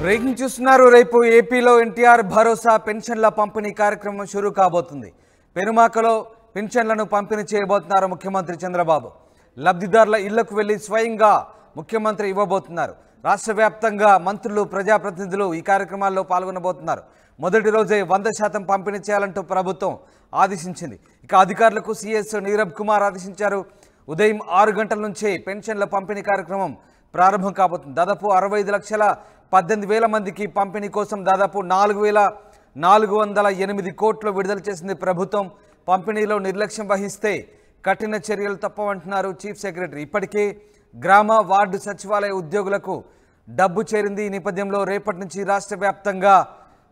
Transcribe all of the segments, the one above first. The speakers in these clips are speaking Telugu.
బ్రేకింగ్ చూస్తున్నారు. రేపు ఏపీలో ఎన్టీఆర్ భరోసా పెన్షన్ల పంపిణీ కార్యక్రమం షురూ కాబోతుంది. పెనుమాకలో పెన్షన్లను పంపిణీ చేయబోతున్నారు ముఖ్యమంత్రి చంద్రబాబు. లబ్ధిదారుల ఇళ్లకు వెళ్లి స్వయంగా ముఖ్యమంత్రి ఇవ్వబోతున్నారు. రాష్ట్ర వ్యాప్తంగా మంత్రులు, ప్రజాప్రతినిధులు ఈ కార్యక్రమాల్లో పాల్గొనబోతున్నారు. మొదటి రోజే 100% పంపిణీ చేయాలంటూ ప్రభుత్వం ఆదేశించింది. ఇక అధికారులకు సీఎస్ నీరబ్ కుమార్ ఆదేశించారు. ఉదయం 6 గంటల నుంచే పెన్షన్ల పంపిణీ కార్యక్రమం ప్రారంభం కాబోతుంది. దాదాపు 65,18,000 మందికి పంపిణీ కోసం దాదాపు 4,408 కోట్లు విడుదల చేసింది ప్రభుత్వం. పంపిణీలో నిర్లక్ష్యం వహిస్తే కఠిన చర్యలు తప్పవంటున్నారు చీఫ్ సెక్రటరీ. ఇప్పటికే గ్రామ, వార్డు సచివాలయ ఉద్యోగులకు డబ్బు చేరింది. ఈ నేపథ్యంలో రేపటి నుంచి రాష్ట్ర వ్యాప్తంగా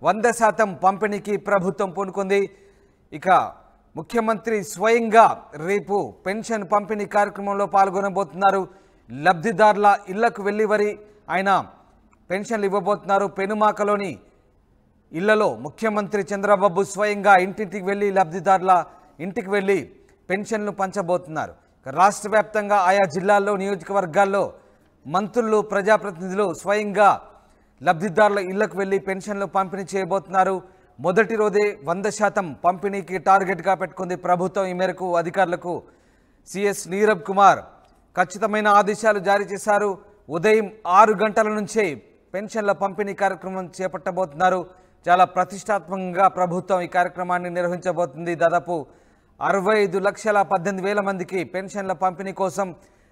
100% పంపిణీకి ప్రభుత్వం పూనుకుంది. ఇక ముఖ్యమంత్రి స్వయంగా రేపు పెన్షన్ పంపిణీ కార్యక్రమంలో పాల్గొనబోతున్నారు. లబ్ధిదారుల ఇళ్లకు వెళ్లి ఆయన పెన్షన్లు ఇవ్వబోతున్నారు. పెనుమాకలోని ఇళ్లలో ముఖ్యమంత్రి చంద్రబాబు స్వయంగా ఇంటింటికి వెళ్లి లబ్ధిదారుల ఇంటికి వెళ్లి పెన్షన్లు పంచబోతున్నారు. రాష్ట్ర వ్యాప్తంగా ఆయా జిల్లాల్లో, నియోజకవర్గాల్లో మంత్రులు, ప్రజాప్రతినిధులు స్వయంగా లబ్ధిదారుల ఇళ్లకు వెళ్లి పెన్షన్లు పంపిణీ చేయబోతున్నారు. మొదటి రోజే 100% పంపిణీకి టార్గెట్గా పెట్టుకుంది ప్రభుత్వం. ఈ మేరకు అధికారులకు సీఎస్ నీరబ్ కుమార్ ఖచ్చితమైన ఆదేశాలు జారీ చేశారు. ఉదయం 6 గంటల నుంచే పెన్షన్ల పంపిణీ కార్యక్రమం చేపట్టబోతున్నారు. చాలా ప్రతిష్టాత్మకంగా ప్రభుత్వం ఈ కార్యక్రమాన్ని నిర్వహించబోతుంది. దాదాపు 65,18,000 మందికి పెన్షన్ల పంపిణీ కోసం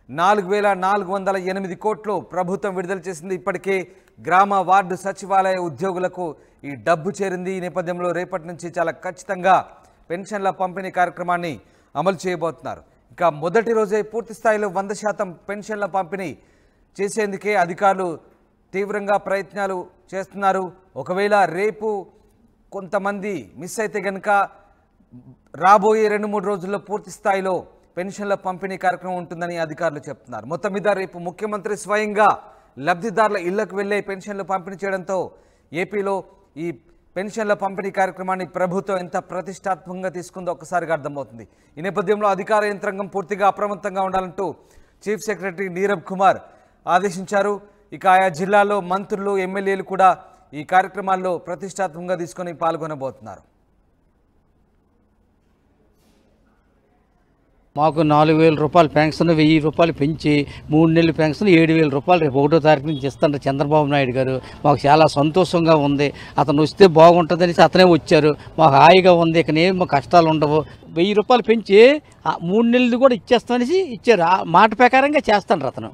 4,408 కోట్లు ప్రభుత్వం విడుదల చేసింది. ఇప్పటికే గ్రామ, వార్డు సచివాలయ ఉద్యోగులకు ఈ డబ్బు చేరింది. ఈ నేపథ్యంలో రేపటి నుంచి చాలా ఖచ్చితంగా పెన్షన్ల పంపిణీ కార్యక్రమాన్ని అమలు చేయబోతున్నారు. ఇక మొదటి రోజే పూర్తి స్థాయిలో 100% పెన్షన్ల పంపిణీ చేసేందుకే అధికారులు తీవ్రంగా ప్రయత్నాలు చేస్తున్నారు. ఒకవేళ రేపు కొంతమంది మిస్ అయితే కనుక రాబోయే 2-3 రోజుల్లో పూర్తి స్థాయిలో పెన్షన్ల పంపిణీ కార్యక్రమం ఉంటుందని అధికారులు చెప్తున్నారు. మొత్తం మీద రేపు ముఖ్యమంత్రి స్వయంగా లబ్ధిదారుల ఇళ్లకు వెళ్లే పెన్షన్లు పంపిణీ చేయడంతో ఏపీలో ఈ పెన్షన్ల పంపిణీ కార్యక్రమాన్ని ప్రభుత్వం ఎంత ప్రతిష్టాత్మకంగా తీసుకుందో ఒక్కసారిగా అర్థమవుతుంది. ఈ నేపథ్యంలో అధికార యంత్రాంగం పూర్తిగా అప్రమత్తంగా ఉండాలంటూ చీఫ్ సెక్రటరీ నీరబ్ కుమార్ ఆదేశించారు. ఇక ఆయా జిల్లాల్లో మంత్రులు, ఎమ్మెల్యేలు కూడా ఈ కార్యక్రమాల్లో ప్రతిష్టాత్మకంగా తీసుకొని పాల్గొనబోతున్నారు. మాకు 4,000 రూపాయలు పెన్షన్ 1,000 రూపాయలు పెంచి 3 నెలలు పెన్షన్ 7,000 రూపాయలు రేపు 1వ తారీఖు నుంచి ఇస్తారు చంద్రబాబు నాయుడు గారు. మాకు చాలా సంతోషంగా ఉంది. అతను వస్తే బాగుంటుందని అతనే వచ్చారు. మాకు హాయిగా ఉంది. ఇక ఏమో కష్టాలు ఉండవు. 1,000 రూపాయలు పెంచి 3 నెలలు కూడా ఇచ్చేస్తామనేసి ఇచ్చారు. ఆ మాట ప్రకారంగా చేస్తాను అతను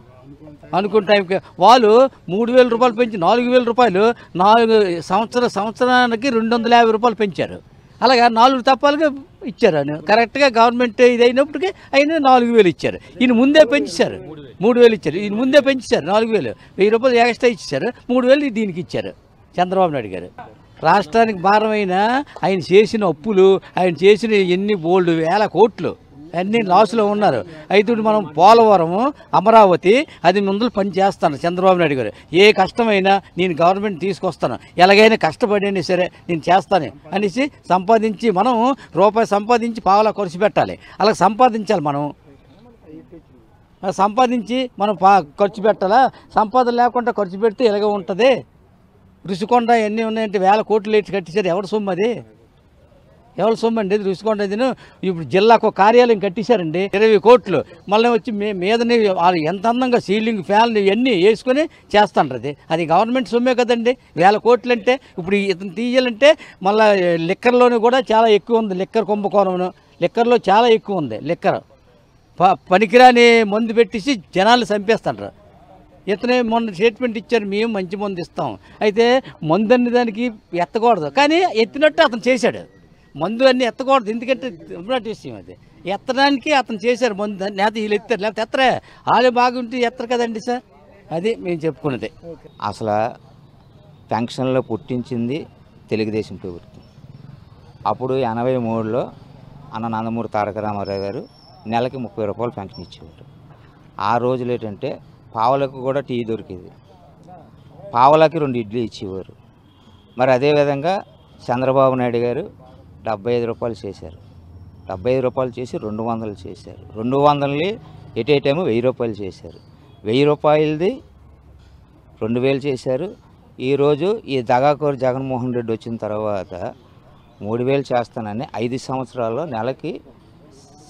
అనుకున్న టైంకి. వాళ్ళు 3,000 రూపాయలు పెంచి 4,000 రూపాయలు 4 సంవత్సరానికి 250 రూపాయలు పెంచారు. అలాగా 4 తప్పాలుగా ఇచ్చారు. అని కరెక్ట్గా గవర్నమెంట్ ఇది అయినప్పటికీ అయినా 4,000 ఇచ్చారు. ఈయన ముందే పెంచారు. 3,000 ఇచ్చారు. ఈయన ముందే పెంచారు 4,000. 1,000 రూపాయలు ఎక్స్ట్రా ఇచ్చారు. 3,000 దీనికి ఇచ్చారు చంద్రబాబు నాయుడు గారు. రాష్ట్రానికి భారమైన ఆయన చేసిన అప్పులు, ఆయన చేసిన ఎన్ని బోల్డ్ వేల కోట్లు అన్నీ లాస్లో ఉన్నారు. అయితే మనం పోలవరము, అమరావతి అది ముందు పని చేస్తాను చంద్రబాబు నాయుడు గారు. ఏ కష్టమైనా నేను గవర్నమెంట్ తీసుకొస్తాను, ఎలాగైనా కష్టపడినా సరే నేను చేస్తాను అనేసి సంపాదించి, మనం రూపాయి సంపాదించి పావలా ఖర్చు పెట్టాలి. అలా సంపాదించాలి. మనం సంపాదించి మనం ఖర్చు పెట్టాలా. సంపాదన లేకుండా ఖర్చు పెడితే ఇలాగ ఉంటుంది. రుషికొండ ఎన్ని ఉన్నాయంటే 1,000 కోట్లు లేచి కట్టించారు. ఎవరి సొమ్ము అది? ఎవరి సొమ్ము అండి? రుషికొండ ఇప్పుడు జిల్లాకు కార్యాలయం కట్టించారండి 20 కోట్లు. మళ్ళీ వచ్చి మీదని వాళ్ళు ఎంత అందంగా సీలింగ్ ఫ్యాన్లు ఇవన్నీ వేసుకొని చేస్తాండ్రు. అది గవర్నమెంట్ సొమ్మే కదండి. 1,000 కోట్లు అంటే ఇప్పుడు ఇతను తీయాలంటే మళ్ళీ లిక్కర్లోనే కూడా చాలా ఎక్కువ ఉంది. లిక్కర్ కుంభకోణం లిక్కర్లో చాలా ఎక్కువ ఉంది. లిక్కర్ పనికిరాని మందు పెట్టేసి జనాలు చంపేస్తాండ్రు. ఇతనే మొన్న స్టేట్మెంట్ ఇచ్చారు, మేము మంచి మందు ఇస్తాం. అయితే మందు అనే దానికి ఎత్తకూడదు, కానీ ఎత్తినట్టు అతను చేశాడు. మందు అన్నీ ఎత్తకూడదు, ఎందుకంటే విషయం అది. ఎత్తడానికి అతను చేశారు మందు. లేకపోతే వీళ్ళు ఎత్తారు, లేకపోతే ఎత్తరే. వాళ్ళే బాగుంటే ఎత్తరు కదండి సార్. అది మేము చెప్పుకున్నది. అసలు పెన్షన్లో పుట్టించింది తెలుగుదేశం ప్రభుత్వం. అప్పుడు 83లో అన్న నందమూరి తారక రామారావు గారు నెలకి 30 రూపాయలు పెన్షన్ ఇచ్చేవారు. ఆ రోజులు ఏంటంటే పావలకు కూడా టీ దొరికేది, పావలకి 2 ఇడ్లీ ఇచ్చేవారు. మరి అదేవిధంగా చంద్రబాబు నాయుడు గారు 75 రూపాయలు చేశారు. 75 రూపాయలు చేసి 200 చేశారు. 200ని ఎట్ ఏ టైము 1,000 రూపాయలు చేశారు. 1,000 రూపాయలది 2,000 చేశారు. ఈరోజు ఈ దగాకోరు జగన్మోహన్ రెడ్డి వచ్చిన తర్వాత 3000 చేస్తానని 5 సంవత్సరాల్లో నెలకి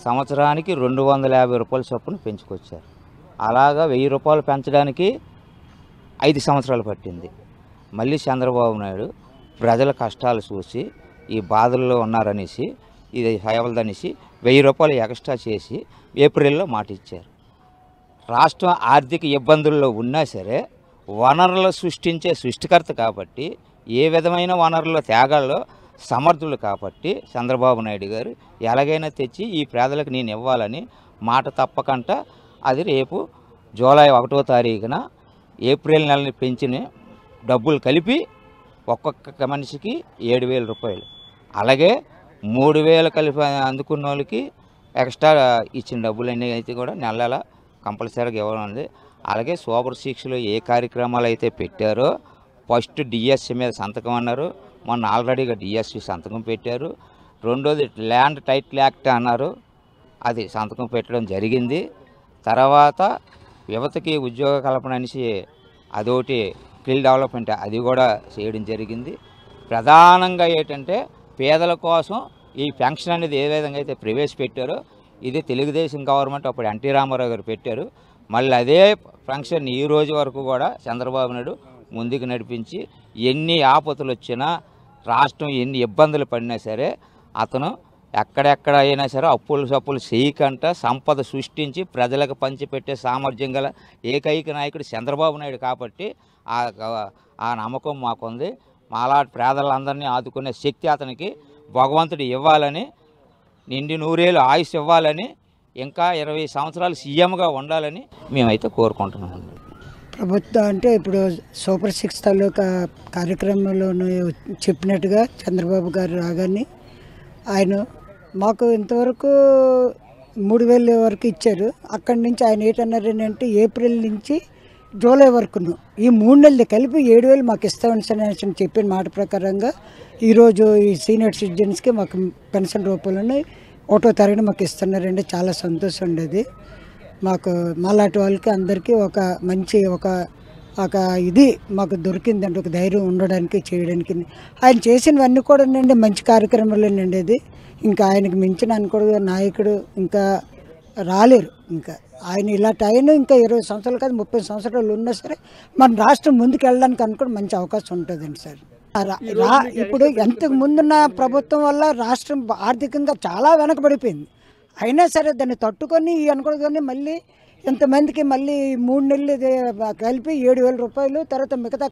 సంవత్సరానికి 250 రూపాయల చొప్పున పెంచుకొచ్చారు. అలాగా 1000 రూపాయలు పెంచడానికి 5 సంవత్సరాలు పట్టింది. మళ్ళీ చంద్రబాబు నాయుడు ప్రజల కష్టాలు చూసి ఈ బాధల్లో ఉన్నారనేసి ఇది హయవలదనేసి 1000 రూపాయలు ఎక్స్ట్రా చేసి ఏప్రిల్లో మాట ఇచ్చారు. రాష్ట్రం ఆర్థిక ఇబ్బందుల్లో ఉన్నా సరే వనరులు సృష్టించే సృష్టికర్త కాబట్టి ఏ విధమైన వనరుల త్యాగాల్లో సమర్థులు కాబట్టి చంద్రబాబు నాయుడు గారు ఎలాగైనా తెచ్చి ఈ పేదలకు నేను ఇవ్వాలని మాట తప్పకుండా అది రేపు జూలై 1వ తారీఖున ఏప్రిల్ నెలని పెంచిన డబ్బులు కలిపి ఒక్కొక్క మనిషికి 7000 రూపాయలు, అలాగే 3000 కలిపి అందుకున్న వాళ్ళకి ఎక్స్ట్రా ఇచ్చిన డబ్బులు అన్నీ అయితే కూడా నెల నెల కంపల్సరీగా ఇవ్వాలండి. అలాగే సూపర్ సిక్స్లో ఏ కార్యక్రమాలు అయితే పెట్టారో ఫస్ట్ డిఎస్సి మీద సంతకం అన్నారు, మొన్న ఆల్రెడీగా డిఎస్సి సంతకం పెట్టారు. రెండోది ల్యాండ్ టైటిల్ యాక్ట్ అన్నారు, అది సంతకం పెట్టడం జరిగింది. తర్వాత యువతకి ఉద్యోగ కల్పన అనేసి అదొకటి స్కిల్ డెవలప్మెంట్ అది కూడా చేయడం జరిగింది. ప్రధానంగా ఏంటంటే పేదల కోసం ఈ పెన్షన్ అనేది ఏ విధంగా అయితే ప్రవేశపెట్టారో ఇది తెలుగుదేశం గవర్నమెంట్ అప్పుడు ఎన్టీ రామారావు గారు పెట్టారు. మళ్ళీ అదే పెన్షన్ ఈ రోజు వరకు కూడా చంద్రబాబు నాయుడు ముందుకు నడిపించి ఎన్ని ఆపదలు వచ్చినా రాష్ట్రం ఎన్ని ఇబ్బందులు పడినా సరే అతను ఎక్కడెక్కడ అయినా సరే అప్పులు చేయకుండా సంపద సృష్టించి ప్రజలకు పంచిపెట్టే సామర్థ్యం గల ఏకైక నాయకుడు చంద్రబాబు నాయుడు కాబట్టి ఆ నమ్మకం మాకుంది. మాలాంటి పేదలందరినీ ఆదుకునే శక్తి అతనికి భగవంతుడు ఇవ్వాలని, నిండి 100 ఏళ్ళు ఆయుష్ ఇవ్వాలని, ఇంకా 20 సంవత్సరాలు సీఎంగా ఉండాలని మేమైతే కోరుకుంటున్నాం. ప్రభుత్వం అంటే ఇప్పుడు సూపర్ 6 తాలూకా కార్యక్రమంలో చెప్పినట్టుగా చంద్రబాబు గారు రాగానే ఆయన మాకు ఇంతవరకు 3000 వరకు ఇచ్చారు. అక్కడి నుంచి ఆయన ఏంటన్నారంటే ఏప్రిల్ నుంచి జూలై వరకును ఈ 3 నెలలు కలిపి 7000 మాకు ఇస్తామని చెప్పిన మాట ప్రకారంగా ఈరోజు ఈ సీనియర్ సిటిజన్స్కి మాకు పెన్షన్ రూపంలో 1వ తారీఖున మాకు ఇస్తున్నారండి. చాలా సంతోషం ఉండేది మాకు. మాలాంటి వాళ్ళకి అందరికీ ఒక మంచి ఒక ఇది మాకు దొరికిందండి, ఒక ధైర్యం ఉండడానికి చేయడానికి. ఆయన చేసినవన్నీ కూడా అండి మంచి కార్యక్రమాలేనండి. అది ఇంకా ఆయనకు మించిన అనుకోడు నాయకుడు ఇంకా రాలేరు. ఇంకా ఆయన ఇలాంటి ఆయన ఇంకా 20 సంవత్సరాలు కాదు 30 సంవత్సరాలు ఉన్నా సరే మన రాష్ట్రం ముందుకు వెళ్ళడానికి అనుకోవడం మంచి అవకాశం ఉంటుందండి సార్. ఇప్పుడు ఎంతకు ముందున్న ప్రభుత్వం వల్ల రాష్ట్రం ఆర్థికంగా చాలా వెనకబడిపోయింది. అయినా సరే దాన్ని తట్టుకొని అనుకోని మళ్ళీ ఇంతమందికి మళ్ళీ 3 నెలలు కలిపి 7000 రూపాయలు, తర్వాత మిగతా